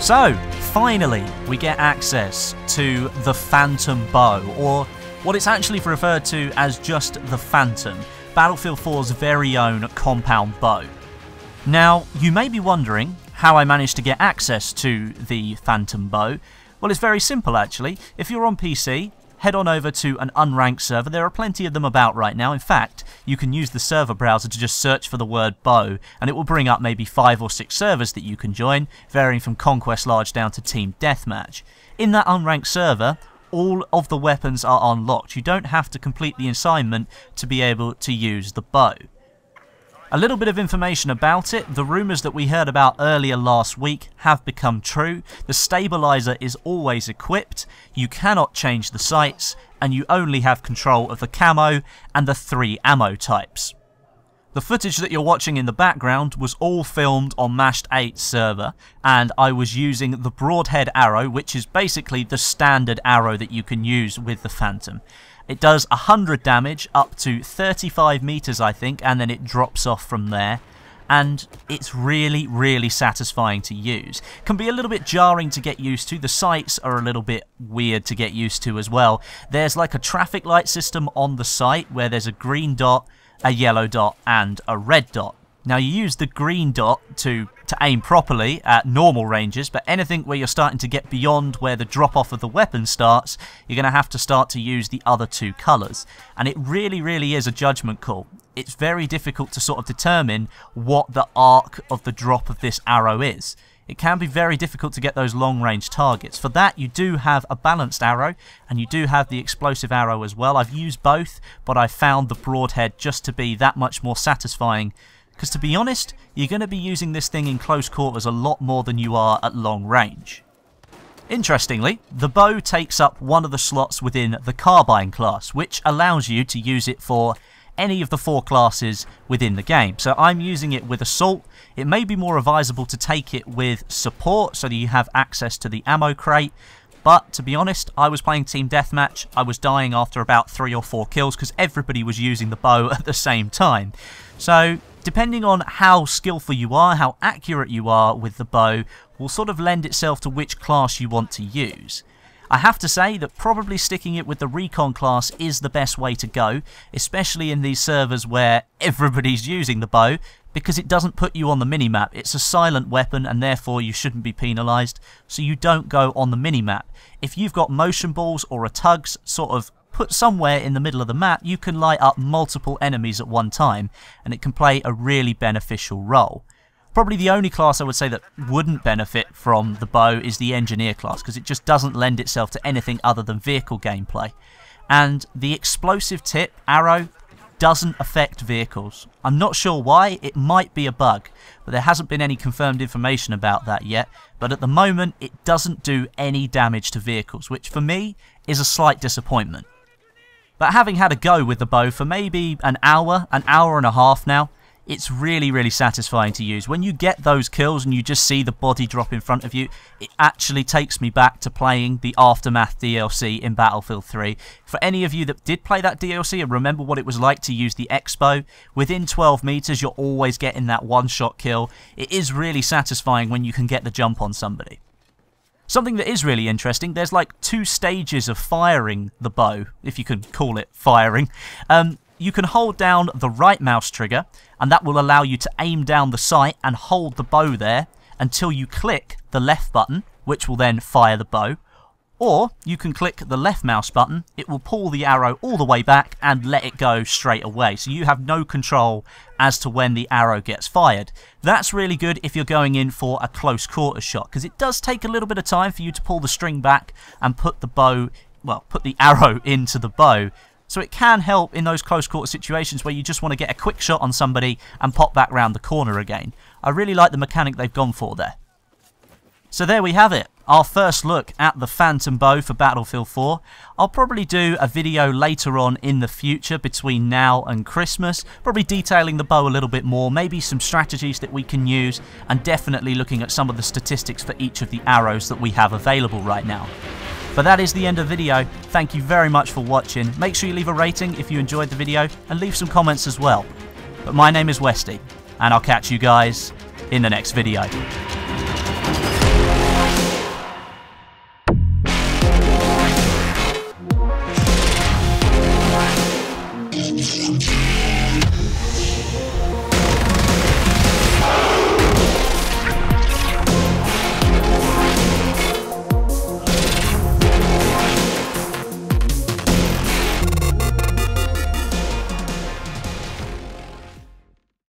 So, finally, we get access to the Phantom Bow, or what it's actually referred to as just the Phantom, Battlefield 4's very own compound bow. Now, you may be wondering how I managed to get access to the Phantom Bow. Well, it's very simple actually. If you're on PC, head on over to an unranked server. There are plenty of them about right now. In fact, you can use the server browser to just search for the word bow, and it will bring up maybe 5 or 6 servers that you can join, varying from Conquest Large down to Team Deathmatch. In that unranked server, all of the weapons are unlocked. You don't have to complete the assignment to be able to use the bow. A little bit of information about it. The rumours that we heard about earlier last week have become true. The stabiliser is always equipped, you cannot change the sights, and you only have control of the camo and the 3 ammo types. The footage that you're watching in the background was all filmed on Mashed 8's server, and I was using the broadhead arrow, which is basically the standard arrow that you can use with the Phantom. It does 100 damage up to 35 meters, I think, and then it drops off from there. And it's really, really satisfying to use. Can be a little bit jarring to get used to. The sights are a little bit weird to get used to as well. There's like a traffic light system on the sight where there's a green dot, a yellow dot, and a red dot. Now you use the green dot to aim properly at normal ranges, but anything where you're starting to get beyond where the drop off of the weapon starts, you're going to have to start to use the other 2 colours. And it really, really is a judgment call. It's very difficult to sort of determine what the arc of the drop of this arrow is. It can be very difficult to get those long range targets. For that you do have a balanced arrow, and you do have the explosive arrow as well. I've used both, but I found the broadhead just to be that much more satisfying. Because to be honest, you're going to be using this thing in close quarters a lot more than you are at long range. Interestingly, the bow takes up one of the slots within the carbine class, which allows you to use it for any of the 4 classes within the game. So I'm using it with assault. It may be more advisable to take it with support so that you have access to the ammo crate. But to be honest, I was playing Team Deathmatch. I was dying after about 3 or 4 kills because everybody was using the bow at the same time. So depending on how skillful you are, how accurate you are with the bow, will sort of lend itself to which class you want to use. I have to say that probably sticking it with the recon class is the best way to go, especially in these servers where everybody's using the bow, because it doesn't put you on the minimap. It's a silent weapon and therefore you shouldn't be penalised, so you don't go on the minimap. If you've got motion balls or a tugs sort of put somewhere in the middle of the map, you can light up multiple enemies at one time, and it can play a really beneficial role. Probably the only class I would say that wouldn't benefit from the bow is the engineer class, because it just doesn't lend itself to anything other than vehicle gameplay. And the explosive tip arrow doesn't affect vehicles. I'm not sure why, it might be a bug, but there hasn't been any confirmed information about that yet. But at the moment, it doesn't do any damage to vehicles, which for me is a slight disappointment. But having had a go with the bow for maybe an hour and a half now, it's really, really satisfying to use. When you get those kills and you just see the body drop in front of you, it actually takes me back to playing the Aftermath DLC in Battlefield 3. For any of you that did play that DLC and remember what it was like to use the X-Bow, within 12 meters you're always getting that one-shot kill. It is really satisfying when you can get the jump on somebody. Something that is really interesting, there's like 2 stages of firing the bow, if you can call it firing. You can hold down the right mouse trigger, and that will allow you to aim down the sight and hold the bow there until you click the left button, which will then fire the bow. Or you can click the left mouse button, it will pull the arrow all the way back and let it go straight away. So you have no control as to when the arrow gets fired. That's really good if you're going in for a close quarter shot, because it does take a little bit of time for you to pull the string back and put the arrow into the bow. So it can help in those close quarter situations where you just want to get a quick shot on somebody and pop back round the corner again. I really like the mechanic they've gone for there. So there we have it, our first look at the Phantom Bow for Battlefield 4. I'll probably do a video later on in the future between now and Christmas, probably detailing the bow a little bit more, maybe some strategies that we can use, and definitely looking at some of the statistics for each of the arrows that we have available right now. But that is the end of the video. Thank you very much for watching. Make sure you leave a rating if you enjoyed the video, and leave some comments as well. But my name is Westy, and I'll catch you guys in the next video.